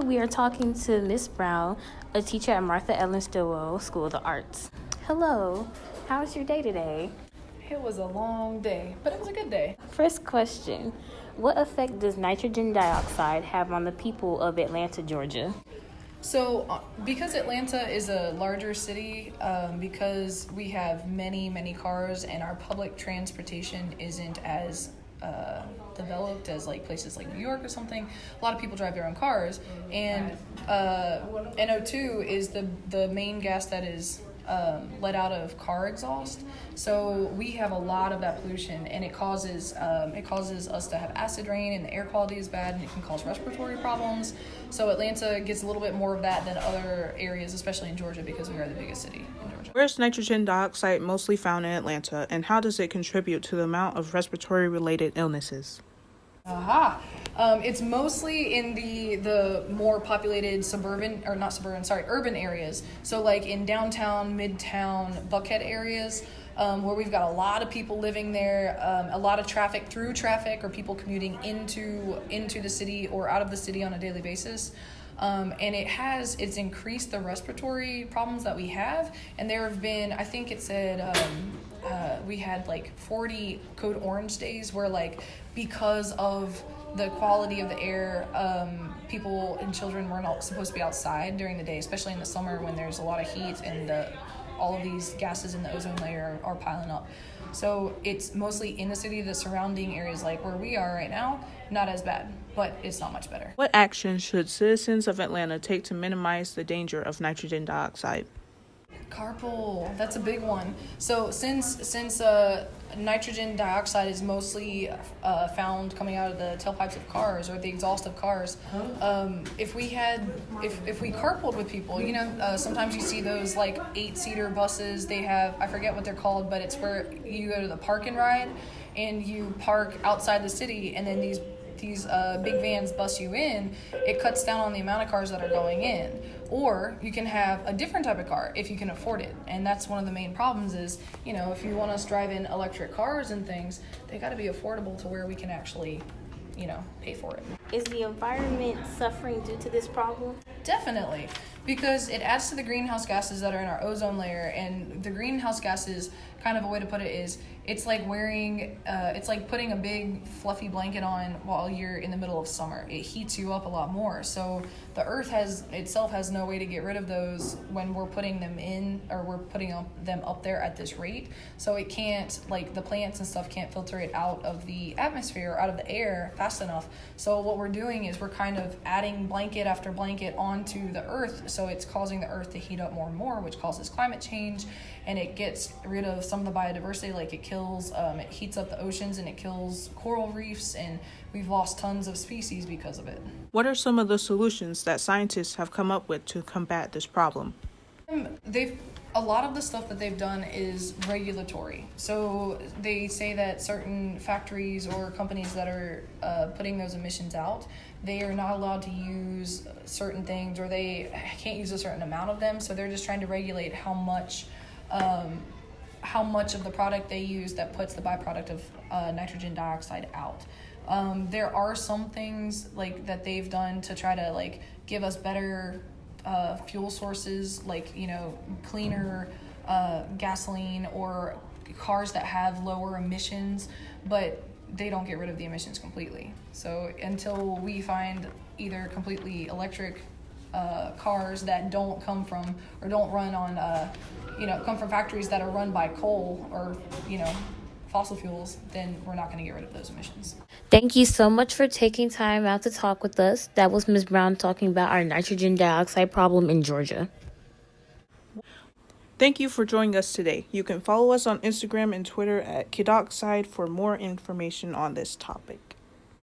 we are talking to Miss Brown, a teacher at Martha Ellen Stillwell School of the Arts. Hello, how was your day today? It was a long day, but it was a good day. First question, what effect does nitrogen dioxide have on the people of Atlanta, Georgia? So, because Atlanta is a larger city, because we have many cars and our public transportation isn't as developed as like places like New York or something, a lot of people drive their own cars, and NO2 is the main gas that is let out of car exhaust. So we have a lot of that pollution, and it causes us to have acid rain, and the air quality is bad, and it can cause respiratory problems. So Atlanta gets a little bit more of that than other areas, especially in Georgia, because we are the biggest city in Georgia. Where is nitrogen dioxide mostly found in Atlanta, and how does it contribute to the amount of respiratory-related illnesses? It's mostly in the more populated urban areas. So like in downtown, midtown, Buckhead areas, where we've got a lot of people living there, a lot of through traffic, or people commuting into the city or out of the city on a daily basis. And it's increased the respiratory problems that we have. And there have been, I think it said, we had like 40 code orange days where, like, because of the quality of the air, people and children were not supposed to be outside during the day, especially in the summer when there's a lot of heat and all of these gases in the ozone layer are piling up. So it's mostly in the city. The surrounding areas, like where we are right now, not as bad, but it's not much better. What action should citizens of Atlanta take to minimize the danger of nitrogen dioxide? Carpool, that's a big one. So since nitrogen dioxide is mostly found coming out of the tailpipes of cars or the exhaust of cars, if we carpooled with people, sometimes you see those like 8-seater buses. They have, I forget what they're called, but it's where you go to the park and ride, and you park outside the city, and then these big vans bus you in. It cuts down on the amount of cars that are going in. Or you can have a different type of car if you can afford it. And that's one of the main problems is, if you want us driving electric cars and things, they got to be affordable to where we can actually, pay for it. Is the environment suffering due to this problem? Definitely, because it adds to the greenhouse gases that are in our ozone layer. And the greenhouse gases, kind of a way to put it is, it's like it's like putting a big fluffy blanket on while you're in the middle of summer. It heats you up a lot more. So the earth itself has no way to get rid of those when we're putting them in, or we're putting them up there at this rate. So it can't, like the plants and stuff can't filter it out of the atmosphere or out of the air fast enough. So what we're doing is we're kind of adding blanket after blanket onto the earth. So it's causing the earth to heat up more and more, which causes climate change, and it gets rid of some of the biodiversity. Like it heats up the oceans, and it kills coral reefs, and we've lost tons of species because of it. What are some of the solutions that scientists have come up with to combat this problem? A lot of the stuff that they've done is regulatory. So they say that certain factories or companies that are putting those emissions out, they are not allowed to use certain things, or they can't use a certain amount of them. So they're just trying to regulate how much of the product they use that puts the byproduct of nitrogen dioxide out. There are some things like that they've done to try to like give us better fuel sources, like cleaner gasoline or cars that have lower emissions, but they don't get rid of the emissions completely. So until we find either completely electric cars that don't come from or don't run on come from factories that are run by coal or fossil fuels, then we're not going to get rid of those emissions. Thank you so much for taking time out to talk with us. That was Ms. Brown talking about our nitrogen dioxide problem in Georgia. Thank you for joining us today. You can follow us on Instagram and Twitter at Kidoxide for more information on this topic.